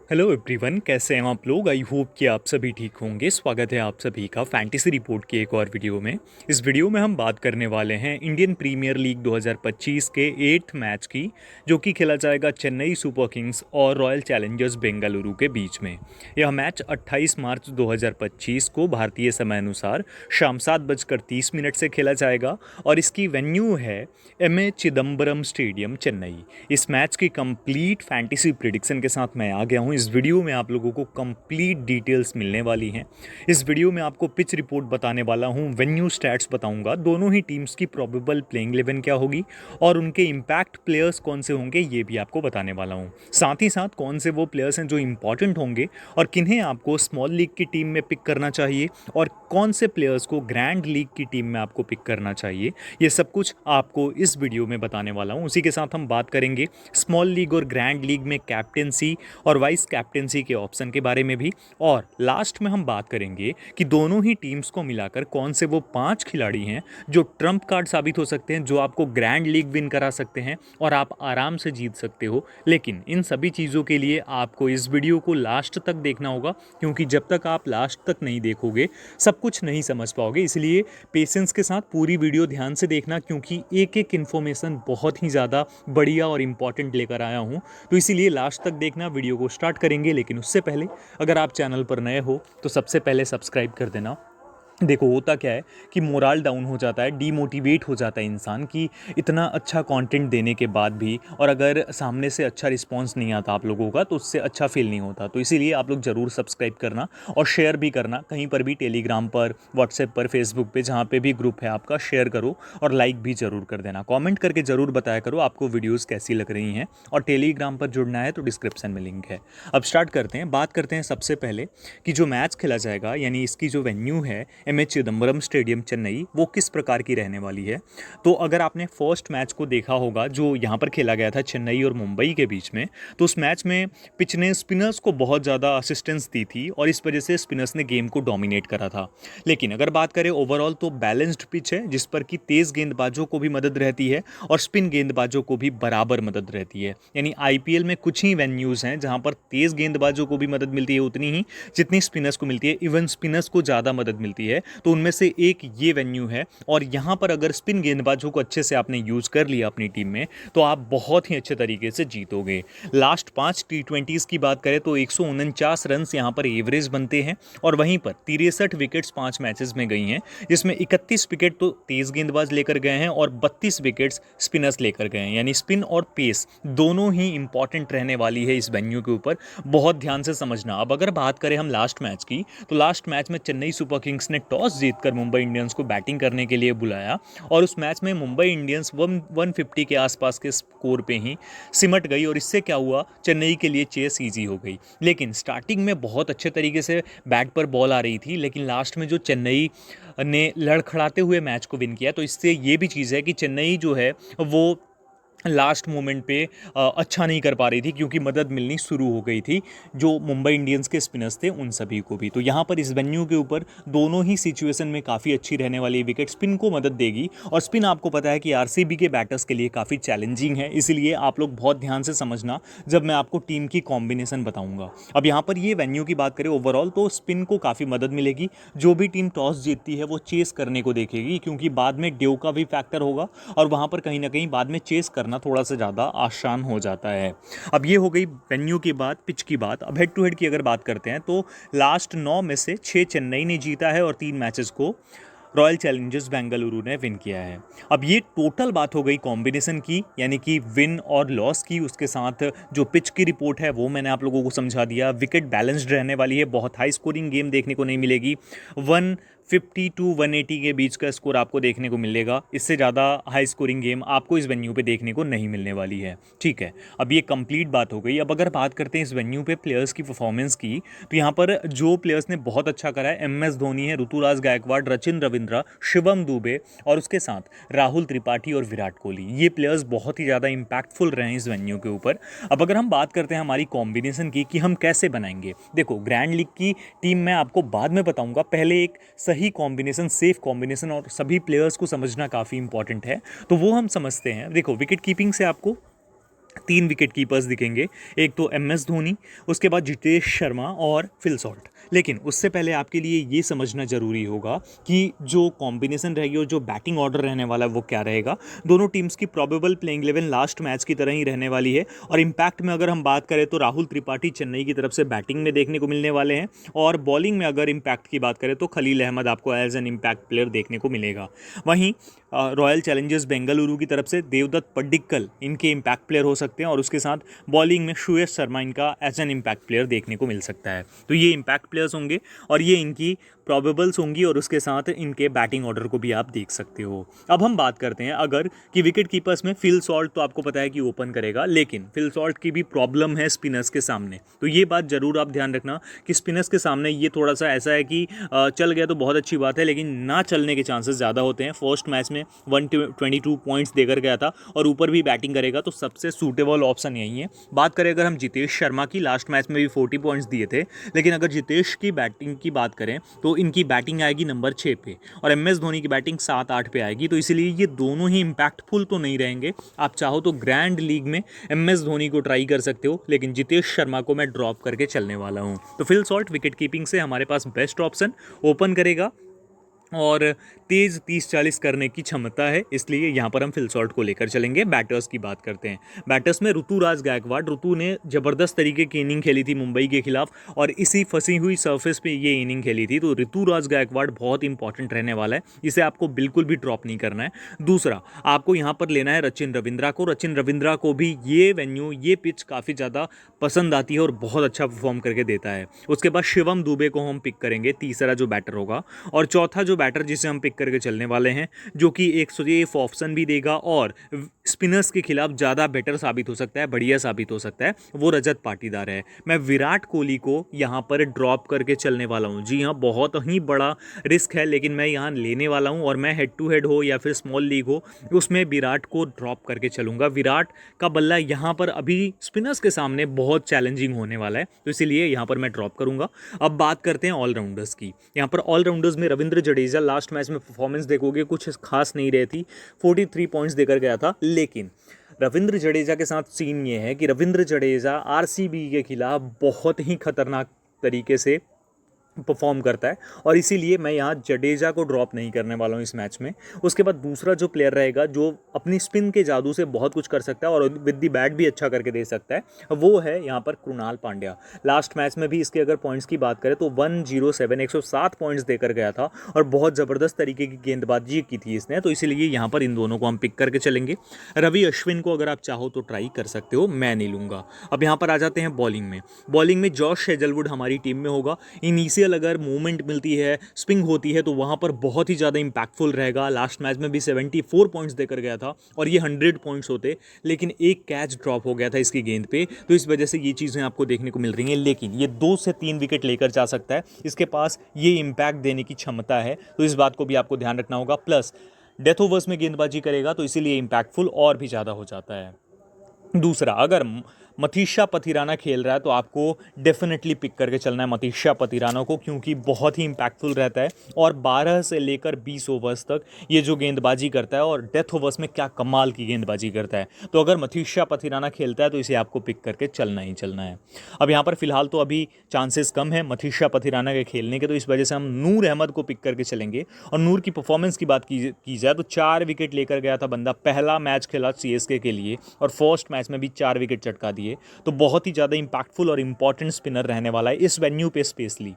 Hello everyone, कैसे हैं आप लोग। आई होप कि आप सभी ठीक होंगे। स्वागत है आप सभी का फैंटेसी रिपोर्ट के एक और वीडियो में। इस वीडियो में हम बात करने वाले हैं इंडियन प्रीमियर लीग 2025 के 8th मैच की, जो कि खेला जाएगा चेन्नई सुपर किंग्स और रॉयल चैलेंजर्स बेंगलुरु के बीच में। यह मैच 28 मार्च 2025 को भारतीय समय अनुसार शाम 7:30 से खेला जाएगा और इसकी वेन्यू है M A Chidambaram stadium, Chennai. इस मैच की कंप्लीट फैंटेसी प्रिडिक्शन के साथ मैं आ गया हूं। इस वीडियो में आप लोगों को कंप्लीट डिटेल्स मिलने वाली हैं। इस वीडियो में आपको पिच रिपोर्ट बताने वाला हूं, वेन्यू स्टैट्स बताऊंगा, दोनों ही टीम्स की प्रोबेबल प्लेइंग 11 क्या होगी और उनके इम्पैक्ट प्लेयर्स कौन से होंगे ये भी आपको बताने वाला हूं। साथ ही साथ कौन से वो प्लेयर्स हैं जो इंपॉर्टेंट होंगे और किन्हें आपको स्मॉल लीग की टीम में पिक करना चाहिए और कौन से प्लेयर्स को ग्रैंड लीग की टीम में आपको पिक करना चाहिए, ये सब कुछ आपको इस वीडियो में बताने वाला हूं। उसी के साथ हम बात करेंगे स्मॉल लीग और ग्रैंड लीग में कैप्टेंसी और वाइस कैप्टेंसी के ऑप्शन के बारे में भी, और लास्ट में हम बात करेंगे कि दोनों ही टीम्स को मिलाकर कौन से वो 5 खिलाड़ी हैं जो ट्रम्प कार्ड साबित हो सकते हैं, जो आपको ग्रैंड लीग विन करा सकते हैं और आप आराम से जीत सकते हो। लेकिन इन सभी चीज़ों के लिए आपको इस वीडियो को लास्ट तक देखना होगा, क्योंकि जब तक आप लास्ट तक नहीं देखोगे सब कुछ नहीं समझ पाओगे। इसलिए पेशेंस के साथ पूरी वीडियो ध्यान से देखना, क्योंकि एक एक इन्फॉर्मेशन बहुत ही ज़्यादा बढ़िया और इम्पॉर्टेंट लेकर आया हूँ। तो इसीलिए लास्ट तक देखना। वीडियो को स्टार्ट करेंगे, लेकिन उससे पहले अगर आप चैनल पर नए हो तो सबसे पहले सब्सक्राइब कर देना। देखो, होता क्या है कि मोराल डाउन हो जाता है, डीमोटिवेट हो जाता है इंसान कि इतना अच्छा कंटेंट देने के बाद भी, और अगर सामने से अच्छा रिस्पांस नहीं आता आप लोगों का तो उससे अच्छा फील नहीं होता। तो इसीलिए आप लोग ज़रूर सब्सक्राइब करना और शेयर भी करना, कहीं पर भी, टेलीग्राम पर, व्हाट्सएप पर, फेसबुक पे, जहाँ पे भी ग्रुप है आपका, शेयर करो और लाइक भी ज़रूर कर देना। कॉमेंट करके ज़रूर बताया करो आपको वीडियोज़ कैसी लग रही हैं, और टेलीग्राम पर जुड़ना है तो डिस्क्रिप्शन में लिंक है। अब स्टार्ट करते हैं। बात करते हैं सबसे पहले कि जो मैच खेला जाएगा, यानी इसकी जो वेन्यू है M A Chidambaram stadium, Chennai, वो किस प्रकार की रहने वाली है। तो अगर आपने फर्स्ट मैच को देखा होगा जो यहाँ पर खेला गया था चेन्नई और मुंबई के बीच में, तो उस मैच में पिच ने स्पिनर्स को बहुत ज़्यादा असिस्टेंस दी थी और इस वजह से स्पिनर्स ने गेम को डोमिनेट करा था। लेकिन अगर बात करें ओवरऑल तो बैलेंस्ड पिच है, जिस पर कि तेज़ गेंदबाजों को भी मदद रहती है और स्पिन गेंदबाजों को भी बराबर मदद रहती है। यानी आईपीएल में कुछ ही वेन्यूज़ हैं जहाँ पर तेज़ गेंदबाजों को भी मदद मिलती है उतनी ही जितनी स्पिनर्स को मिलती है। इवन स्पिनर्स को ज़्यादा मदद मिलती है। तो उनमें से एक ये वेन्यू है, और यहाँ पर अगर स्पिन गेंदबाजों को अच्छे से आपने यूज़ कर लिया अपनी टीम में तो आप बहुत ही अच्छे तरीके से जीतोगे। लास्ट 5 T20s की बात करें तो 149 रन यहाँ पर एवरेज बनते हैं, और वहीं पर 63 विकेट्स 5 मैचेस में गई हैं, जिसमें 31 विकेट तो तेज़ गेंदबाज लेकर गए हैं और 32 विकेट्स स्पिनर्स लेकर गए हैं। यानी स्पिन और पेस दोनों ही इंपॉर्टेंट रहने वाली है इस वेन्यू के ऊपर, बहुत ध्यान से समझना। अब अगर बात करें हम लास्ट मैच की, तो लास्ट मैच में चेन्नई सुपर किंग्स ने टॉस जीतकर मुंबई इंडियंस को बैटिंग करने के लिए बुलाया, और उस मैच में मुंबई इंडियंस 150 के आसपास के स्कोर पे ही सिमट गई, और इससे क्या हुआ, चेन्नई के लिए चेस ईजी हो गई। लेकिन स्टार्टिंग में बहुत अच्छे तरीके से बैट पर बॉल आ रही थी, लेकिन लास्ट में जो चेन्नई ने लड़खड़ाते हुए मैच को विन किया, तो इससे ये भी चीज़ है कि चेन्नई जो है वो लास्ट मोमेंट पे अच्छा नहीं कर पा रही थी, क्योंकि मदद मिलनी शुरू हो गई थी जो मुंबई इंडियंस के स्पिनर्स थे उन सभी को भी। तो यहाँ पर इस वेन्यू के ऊपर दोनों ही सिचुएशन में काफ़ी अच्छी रहने वाली विकेट स्पिन को मदद देगी, और स्पिन आपको पता है कि आरसीबी के बैटर्स के लिए काफ़ी चैलेंजिंग है। इसीलिए आप लोग बहुत ध्यान से समझना जब मैं आपको टीम की कॉम्बिनेशन बताऊंगा। अब यहाँ पर ये वेन्यू की बात करें ओवरऑल तो स्पिन को काफ़ी मदद मिलेगी। जो भी टीम टॉस जीतती है वो चेस करने को देखेगी, क्योंकि बाद में ड्यू का भी फैक्टर होगा, और वहाँ पर कहीं ना कहीं बाद में चेस करना थोड़ा सा ज़्यादा आसान हो जाता है। अब ये हो गई वेन्यू की बात, पिच की बात। अब हेड टू हेड की अगर बात करते हैं तो लास्ट 9 में से 6 चेन्नई ने जीता है और 3 मैचेस को रॉयल चैलेंजर्स बेंगलुरु ने विन किया है। अब ये टोटल बात हो गई कॉम्बिनेशन की, यानी कि विन और लॉस की। उसके साथ जो पिच की रिपोर्ट है वो मैंने आप लोगों को समझा दिया। विकेट बैलेंस्ड रहने वाली है, बहुत हाई स्कोरिंग गेम देखने को नहीं मिलेगी। 150 टू 180 के बीच का स्कोर आपको देखने को मिलेगा। इससे ज़्यादा हाई स्कोरिंग गेम आपको इस वेन्यू पे देखने को नहीं मिलने वाली है। ठीक है, अब ये कंप्लीट बात हो गई। अब अगर बात करते हैं इस वेन्यू पे प्लेयर्स की परफॉर्मेंस की, तो यहाँ पर जो प्लेयर्स ने बहुत अच्छा करा है, MS धोनी है, ऋतुराज गायकवाड़, रचिन रविंद्रा, शिवम दुबे, और उसके साथ राहुल त्रिपाठी और विराट कोहली। ये प्लेयर्स बहुत ही ज़्यादा इंपैक्टफुल रहे हैं इस वेन्यू के ऊपर। अब अगर हम बात करते हैं हमारी कॉम्बिनेशन की कि हम कैसे बनाएंगे, देखो ग्रैंड लीग की टीम मैं आपको बाद में बताऊंगा। पहले एक सही कॉम्बिनेशन, सेफ कॉम्बिनेशन और सभी प्लेयर्स को समझना काफ़ी इंपॉर्टेंट है, तो वो हम समझते हैं। देखो विकेट कीपिंग से आपको तीन विकेट कीपर्स दिखेंगे, एक तो MS धोनी, उसके बाद जितेश शर्मा और फिल सॉल्ट। लेकिन उससे पहले आपके लिए ये समझना ज़रूरी होगा कि जो कॉम्बिनेशन रहेगी और जो बैटिंग ऑर्डर रहने वाला है वो क्या रहेगा। दोनों टीम्स की प्रोबेबल प्लेइंग 11 लास्ट मैच की तरह ही रहने वाली है। और इम्पैक्ट में अगर हम बात करें तो राहुल त्रिपाठी चेन्नई की तरफ से बैटिंग में देखने को मिलने वाले हैं, और बॉलिंग में अगर इम्पैक्ट की बात करें तो खलील अहमद आपको एज एन इम्पैक्ट प्लेयर देखने को मिलेगा। वहीं रॉयल चैलेंजर्स बेंगलुरु की तरफ से देवदत्त पड्डिक्कल इनके इम्पैक्ट प्लेयर हो सकते हैं, और उसके साथ बॉलिंग में श्रेयस शर्मा इनका एज एन इम्पैक्ट प्लेयर देखने को मिल सकता है। तो ये इम्पैक्ट प्लेयर्स होंगे और ये इनकी प्रोबेबल्स होंगी, और उसके साथ इनके बैटिंग ऑर्डर को भी आप देख सकते हो। अब हम बात करते हैं अगर कि विकेट कीपर्स में फिल सॉल्ट तो आपको पता है कि ओपन करेगा, लेकिन फिल सॉल्ट की भी प्रॉब्लम है स्पिनर्स के सामने। तो ये बात जरूर आप ध्यान रखना कि स्पिनर्स के सामने ये थोड़ा सा ऐसा है कि चल गया तो बहुत अच्छी बात है, लेकिन ना चलने के चांसेस ज़्यादा होते हैं। फर्स्ट मैच में 122 पॉइंट्स देकर गया था और ऊपर भी बैटिंग करेगा, तो सबसे सूटेबल ऑप्शन यही है। बात करें अगर हम जितेश शर्मा की, लास्ट मैच में भी 40 पॉइंट्स दिए थे, लेकिन अगर जितेश की बैटिंग की बात करें तो इनकी बैटिंग आएगी नंबर 6 पे और MS धोनी की बैटिंग 7-8 पे आएगी। तो इसलिए ये दोनों ही इम्पैक्टफुल तो नहीं रहेंगे। आप चाहो तो ग्रैंड लीग में MS धोनी को ट्राई कर सकते हो, लेकिन जितेश शर्मा को मैं ड्रॉप करके चलने वाला हूँ। तो फिल सॉल्ट विकेट कीपिंग से हमारे पास बेस्ट ऑप्शन, ओपन करेगा और तेज़ 30-40 करने की क्षमता है, इसलिए यहाँ पर हम फिल सॉल्ट को लेकर चलेंगे। बैटर्स की बात करते हैं। बैटर्स में ऋतुराज गायकवाड़, ऋतु ने ज़बरदस्त तरीके की इनिंग खेली थी मुंबई के खिलाफ, और इसी फंसी हुई सरफेस पे ये इनिंग खेली थी। तो ऋतुराज गायकवाड़ बहुत इंपॉर्टेंट रहने वाला है, इसे आपको बिल्कुल भी ड्रॉप नहीं करना है। दूसरा, आपको यहाँ पर लेना है रचिन रविंद्रा को। रचिन रविंद्रा को भी ये वेन्यू, ये पिच काफ़ी ज़्यादा पसंद आती है और बहुत अच्छा परफॉर्म करके देता है। उसके बाद शिवम दुबे को हम पिक करेंगे, तीसरा जो बैटर होगा। और चौथा जो बैटर जिसे हम पिक करके चलने वाले हैं, जो कि एक सेफ ऑप्शन भी देगा और स्पिनर्स के खिलाफ ज़्यादा बेटर साबित हो सकता है, बढ़िया साबित हो सकता है, वो रजत पाटीदार है। मैं विराट कोहली को यहाँ पर ड्रॉप करके चलने वाला हूँ। जी हाँ, बहुत ही बड़ा रिस्क है, लेकिन मैं यहाँ लेने वाला हूँ, और मैं हेड टू हेड हो या फिर स्मॉल लीग हो, उसमें विराट को ड्रॉप करके चलूँगा। विराट का बल्ला यहाँ पर अभी स्पिनर्स के सामने बहुत चैलेंजिंग होने वाला है, तो इसीलिए यहाँ पर मैं ड्रॉप करूँगा। अब बात करते हैं ऑलराउंडर्स की। यहाँ पर ऑलराउंडर्स में रविंद्र जडेजा, लास्ट मैच में परफॉर्मेंस देखोगे कुछ खास नहीं रही थी, 43 पॉइंट्स देकर गया था। लेकिन रविंद्र जडेजा के साथ सीन ये है कि रविंद्र जडेजा RCB के खिलाफ बहुत ही खतरनाक तरीके से परफॉर्म करता है, और इसीलिए मैं यहाँ जडेजा को ड्रॉप नहीं करने वाला हूँ इस मैच में। उसके बाद दूसरा जो प्लेयर रहेगा जो अपनी स्पिन के जादू से बहुत कुछ कर सकता है और विद दी बैट भी अच्छा करके दे सकता है, वो है यहाँ पर कृणाल पांड्या। लास्ट मैच में भी इसके अगर पॉइंट्स की बात करें तो 107 पॉइंट्स देकर गया था और बहुत ज़बरदस्त तरीके की गेंदबाजी की थी इसने, तो इसीलिए यहाँ पर इन दोनों को हम पिक करके चलेंगे। रवि अश्विन को अगर आप चाहो तो ट्राई कर सकते हो, मैं नहीं लूँगा। अब यहाँ पर आ जाते हैं बॉलिंग में। बॉलिंग में जॉश हेजलवुड हमारी टीम में होगा। इनिशियल अगर मूवमेंट मिलती है, स्विंग होती है, तो वहाँ पर बहुत ही ज़्यादा इंपैक्टफुल रहेगा। लास्ट मैच में भी 74 पॉइंट्स देकर गया था और ये 100 पॉइंट्स होते, लेकिन एक कैच ड्रॉप हो गया था इसकी गेंद पे, तो इस वजह से ये चीज़ें आपको देखने को मिल रही हैं। लेकिन ये 2 से 3 विकेट लेकर जा सकता है, इसके पास ये इम्पैक्ट देने की क्षमता है, तो इस बात को भी आपको ध्यान रखना होगा। प्लस डेथ ओवर्स में गेंदबाजी करेगा, तो इसीलिए इम्पैक्टफुल और भी ज़्यादा हो जाता है। दूसरा, अगर मथीशा पथिराना खेल रहा है तो आपको डेफिनेटली पिक करके चलना है मथीशा पथिराना को, क्योंकि बहुत ही इंपैक्टफुल रहता है और 12 से लेकर 20 ओवर्स तक ये जो गेंदबाजी करता है, और डेथ ओवर्स में क्या कमाल की गेंदबाजी करता है। तो अगर मथीशा पथिराना खेलता है तो इसे आपको पिक करके चलना ही चलना है। अब यहाँ पर फिलहाल तो अभी चांसेस कम है मथीशा पथिराना के खेलने के, तो इस वजह से हम नूर अहमद को पिक करके चलेंगे। और नूर की परफॉर्मेंस की बात की जाए तो 4 विकेट लेकर गया था बंदा, पहला मैच खेला CSK के लिए और फर्स्ट मैच में भी 4 विकेट चटका दिए, तो बहुत ही ज़्यादा इंपैक्टफुल और इंपॉर्टेंट स्पिनर रहने वाला है इस वेन्यू पे स्पेशली।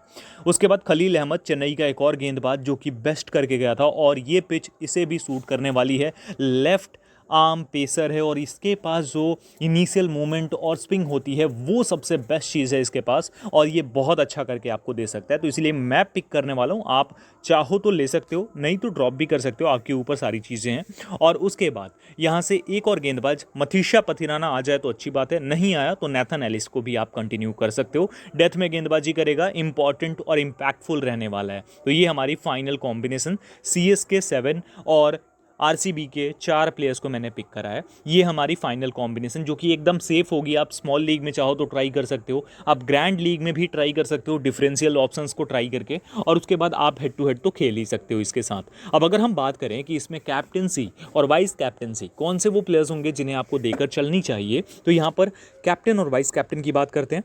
उसके बाद खलील अहमद, चेन्नई का एक और गेंदबाज जो कि बेस्ट करके गया था, और ये पिच इसे भी सूट करने वाली है। लेफ्ट आर्म पेसर है और इसके पास जो इनिशियल मूवमेंट और स्विंग होती है वो सबसे बेस्ट चीज़ है इसके पास, और ये बहुत अच्छा करके आपको दे सकता है, तो इसलिए मैं पिक करने वाला हूँ। आप चाहो तो ले सकते हो, नहीं तो ड्रॉप भी कर सकते हो, आपके ऊपर सारी चीज़ें हैं। और उसके बाद यहाँ से एक और गेंदबाज मथीशा पथिराना आ जाए तो अच्छी बात है, नहीं आया तो नेथन एलिस को भी आप कंटिन्यू कर सकते हो। डेथ में गेंदबाजी करेगा, इंपॉर्टेंट और इम्पैक्टफुल रहने वाला है। तो ये हमारी फाइनल कॉम्बिनेशन CSK 7 और आरसीबी के 4 प्लेयर्स को मैंने पिक करा है। ये हमारी फाइनल कॉम्बिनेशन जो कि एकदम सेफ होगी। आप स्मॉल लीग में चाहो तो ट्राई कर सकते हो, आप ग्रैंड लीग में भी ट्राई कर सकते हो डिफरेंशियल ऑप्शंस को ट्राई करके, और उसके बाद आप हेड टू हेड तो खेल ही सकते हो इसके साथ। अब अगर हम बात करें कि इसमें कैप्टेंसी और वाइस कैप्टेंसी कौन से वो प्लेयर्स होंगे जिन्हें आपको देकर चलनी चाहिए, तो यहाँ पर कैप्टन और वाइस कैप्टन की बात करते हैं।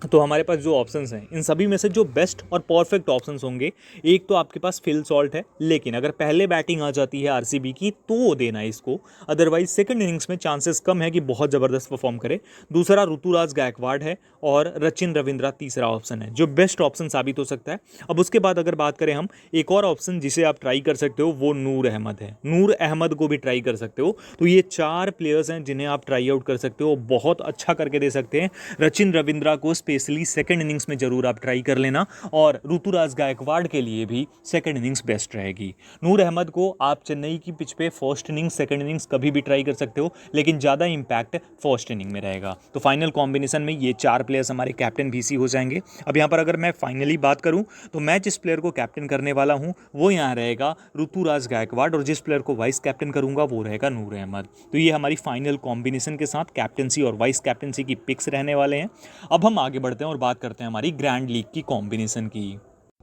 तो हमारे पास जो ऑप्शंस हैं इन सभी में से जो बेस्ट और परफेक्ट ऑप्शंस होंगे, एक तो आपके पास फिल सॉल्ट है, लेकिन अगर पहले बैटिंग आ जाती है आरसीबी की तो वो देना है इसको, अदरवाइज सेकंड इनिंग्स में चांसेस कम है कि बहुत ज़बरदस्त परफॉर्म करे। दूसरा ऋतुराज गायकवाड़ है और रचिन रविंद्रा तीसरा ऑप्शन है जो बेस्ट ऑप्शन साबित हो सकता है। अब उसके बाद अगर बात करें हम, एक और ऑप्शन जिसे आप ट्राई कर सकते हो वो नूर अहमद है। नूर अहमद को भी ट्राई कर सकते हो। तो ये 4 प्लेयर्स हैं जिन्हें आप ट्राई आउट कर सकते हो, बहुत अच्छा करके दे सकते हैं। रचिन रविंद्रा को स्पेशली सेकंड इनिंग्स में जरूर आप ट्राई कर लेना, और ऋतुराज गायकवाड़ के लिए भी सेकंड इनिंग्स बेस्ट रहेगी। नूर अहमद को आप चेन्नई की पिच पे फर्स्ट इनिंग्स सेकंड इनिंग्स कभी भी ट्राई कर सकते हो, लेकिन ज़्यादा इंपैक्ट फर्स्ट इनिंग में रहेगा। तो फाइनल कॉम्बिनेशन में ये 4 प्लेयर्स हमारे कैप्टन VC हो जाएंगे। अब यहाँ पर अगर मैं फाइनली बात करूँ तो मैं जिस प्लेयर को कैप्टन करने वाला हूँ वो यहाँ रहेगा ऋतुराज गायकवाड़, और जिस प्लेयर को वाइस कैप्टन करूँगा वो रहेगा नूर अहमद। तो ये हमारी फाइनल कॉम्बिनेशन के साथ कैप्टनसी और वाइस कैप्टनसी की पिक्स रहने वाले हैं। अब हम आगे बढ़ते हैं और बात करते हैं हमारी ग्रैंड लीग की कॉम्बिनेशन की।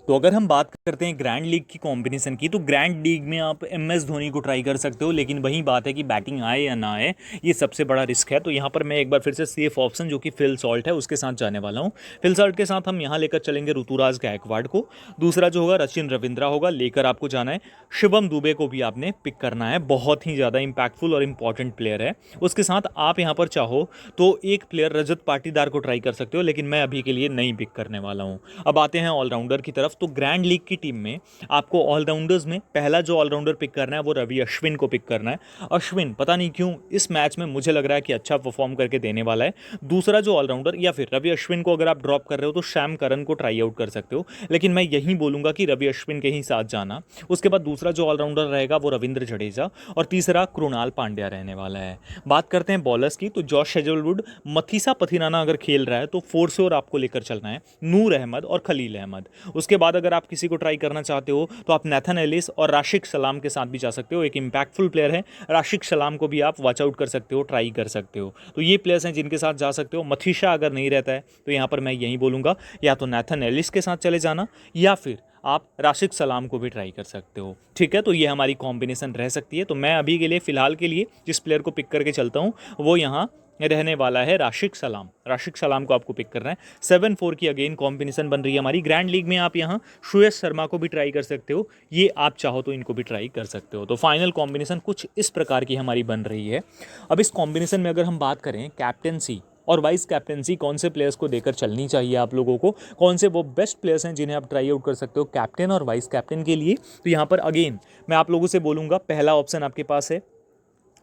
तो अगर हम बात करते हैं ग्रैंड लीग की कॉम्बिनेशन की, तो ग्रैंड लीग में आप MS धोनी को ट्राई कर सकते हो, लेकिन वही बात है कि बैटिंग आए या ना आए ये सबसे बड़ा रिस्क है। तो यहाँ पर मैं एक बार फिर से सेफ ऑप्शन जो कि फिल सॉल्ट है उसके साथ जाने वाला हूँ। फिल सॉल्ट के साथ हम यहाँ लेकर चलेंगे ऋतुराज गायकवाड़ को। दूसरा जो होगा रचिन रविंद्रा होगा, लेकर आपको जाना है शिवम दुबे को भी आपने पिक करना है, बहुत ही ज़्यादा इंपैक्टफुल और इंपॉर्टेंट प्लेयर है। उसके साथ आप यहाँ पर चाहो तो एक प्लेयर रजत पाटीदार को ट्राई कर सकते हो, लेकिन मैं अभी के लिए नहीं पिक करने वाला हूँ। अब आते हैं ऑलराउंडर की तरफ। तो ग्रैंड लीग की टीम में आपको ऑलराउंडर्स में पहला जो ऑलराउंडर पिक करना है वो रवि अश्विन को पिक करना है। अश्विन पता नहीं क्यों इस मैच में मुझे लग रहा है कि अच्छा परफॉर्म करके देने वाला है। दूसरा जो ऑलराउंडर, या फिर रवि अश्विन को अगर आप ड्रॉप कर रहे हो तो शैम करन को ट्राई आउट कर सकते हो, लेकिन मैं यही बोलूंगा कि रवि अश्विन के ही साथ जाना। उसके बाद दूसरा जो ऑलराउंडर रहेगा वो रविंद्र जडेजा, और तीसरा कृणाल पांड्या रहने वाला है। बात करते हैं बॉलर्स की, तो जॉश हेजलवुड, मथीसा पथिराना अगर खेल रहा है तो फोर से और आपको लेकर चलना है नूर अहमद और खलील अहमद। उसके बाद अगर आप किसी को ट्राई करना चाहते हो तो आप नेथन एलिस और राशिक सलाम के साथ भी जा सकते हो। एक इंपैक्टफुल प्लेयर है, राशिक सलाम को भी आप वॉच आउट कर सकते हो, ट्राई कर सकते हो। तो ये प्लेयर्स हैं जिनके साथ जा सकते हो। मथीशा अगर नहीं रहता है तो यहाँ पर मैं यही बोलूँगा या तो नेथन एलिस के साथ चले जाना, या फिर आप राशिक सलाम को भी ट्राई कर सकते हो। ठीक है, तो ये हमारी कॉम्बिनेशन रह सकती है। तो मैं अभी के लिए फिलहाल के लिए जिस प्लेयर को पिक करके चलता हूँ वो यहाँ रहने वाला है राशिक सलाम। राशिक सलाम को आपको पिक करना है। 7-4 की अगेन कॉम्बिनेशन बन रही है हमारी। ग्रैंड लीग में आप यहाँ श्रेयस शर्मा को भी ट्राई कर सकते हो, ये आप चाहो तो इनको भी ट्राई कर सकते हो। तो फाइनल कॉम्बिनेशन कुछ इस प्रकार की हमारी बन रही है। अब इस कॉम्बिनेशन में अगर हम बात करें कैप्टेंसी और वाइस कैप्टेंसी कौन से प्लेयर्स को देकर चलनी चाहिए आप लोगों को, कौन से वो बेस्ट प्लेयर्स हैं जिन्हें आप ट्राई आउट कर सकते हो कैप्टन और वाइस कैप्टन के लिए, तो यहाँ पर अगेन मैं आप लोगों से बोलूँगा पहला ऑप्शन आपके पास है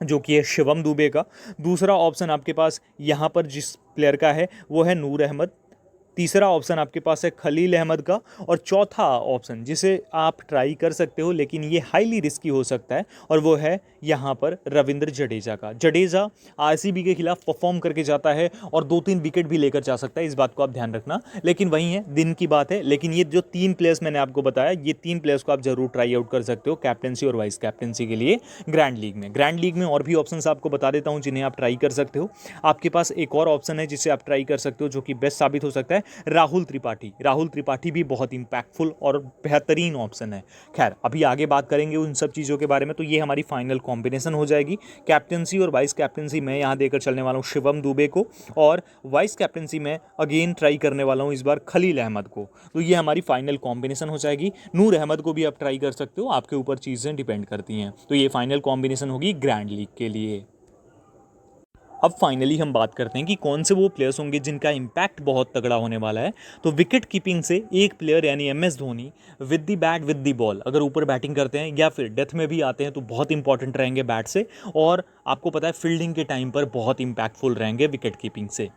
जो कि है शिवम दुबे का। दूसरा ऑप्शन आपके पास यहाँ पर जिस प्लेयर का है वो है नूर अहमद। तीसरा ऑप्शन आपके पास है खलील अहमद का, और चौथा ऑप्शन जिसे आप ट्राई कर सकते हो लेकिन ये हाईली रिस्की हो सकता है, और वो है यहाँ पर रविंद्र जडेजा का। जडेजा आरसीबी के खिलाफ परफॉर्म करके जाता है और 2-3 विकेट भी लेकर जा सकता है, इस बात को आप ध्यान रखना। लेकिन वही है, दिन की बात है। लेकिन ये जो 3 प्लेयर्स मैंने आपको बताया, ये 3 प्लेयर्स को आप जरूर ट्राई आउट कर सकते हो कैप्टेंसी और वाइस कैप्टेंसी के लिए ग्रैंड लीग में। ग्रैंड लीग में और भी ऑप्शन आपको बता देता हूँ जिन्हें आप ट्राई कर सकते हो। आपके पास एक और ऑप्शन है जिसे आप ट्राई कर सकते हो जो कि बेस्ट साबित हो सकता है, राहुल त्रिपाठी। राहुल त्रिपाठी भी बहुत इंपैक्टफुल और बेहतरीन ऑप्शन है। खैर अभी आगे बात करेंगे उन सब चीज़ों के बारे में। तो ये हमारी फाइनल कॉम्बिनेशन हो जाएगी। कैप्टेंसी और वाइस कैप्टेंसी मैं यहाँ देकर चलने वाला हूँ शिवम दुबे को, और वाइस कैप्टेंसी में अगेन ट्राई करने वाला हूँ इस बार खलील अहमद को। तो ये हमारी फाइनल कॉम्बिनेशन हो जाएगी। नूर अहमद को भी आप ट्राई कर सकते हो, आपके ऊपर चीज़ें डिपेंड करती हैं। तो ये फाइनल कॉम्बिनेशन होगी ग्रैंड लीग के लिए। अब फाइनली हम बात करते हैं कि कौन से वो प्लेयर्स होंगे जिनका इम्पैक्ट बहुत तगड़ा होने वाला है। तो विकेट कीपिंग से एक प्लेयर यानी MS Dhoni with the bat with the ball अगर ऊपर बैटिंग करते हैं या फिर डेथ में भी आते हैं तो बहुत इंपॉर्टेंट रहेंगे बैट से, और आपको पता है फील्डिंग के टाइम पर बहुत इंपैक्टफुल रहेंगे विकेट कीपिंग से।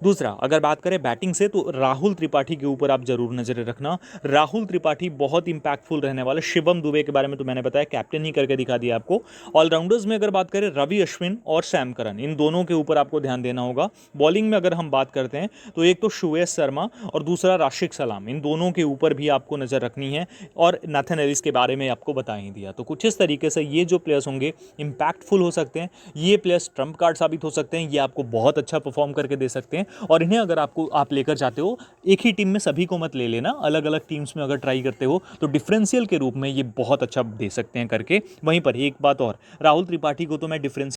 दूसरा अगर बात करें बैटिंग से तो राहुल त्रिपाठी के ऊपर आप जरूर नजर रखना। राहुल त्रिपाठी बहुत इंपैक्टफुल रहने वाला। शिवम दुबे के बारे में तो मैंने बताया, कैप्टन ही करके दिखा दिया आपको। ऑलराउंडर्स में अगर बात करें रवि अश्विन और सैम करन, इन दोनों के ऊपर आपको ध्यान देना होगा। बॉलिंग में अगर हम बात करते हैं तो एक तो शुएस शर्मा और दूसरा राशिक सलाम, इन दोनों के ऊपर भी आपको नज़र रखनी है। और नाथन एलिस के बारे में आपको बता ही दिया। तो कुछ इस तरीके से ये जो प्लेयर्स होंगे इम्पैक्टफुल हो सकते हैं, ये प्लेयर्स ट्रम्प कार्ड साबित हो सकते हैं, ये आपको बहुत अच्छा परफॉर्म करके दे सकते हैं। और इन्हें अगर आप लेकर जाते हो, एक ही टीम में सभी को मत ले लेना, अलग अलग टीम्स में अगर ट्राई करते हो तो डिफरेंशियल के रूप में ये बहुत अच्छा दे सकते हैं करके। वहीं पर एक बात और, राहुल त्रिपाठी को तो मैं डिफरेंशियल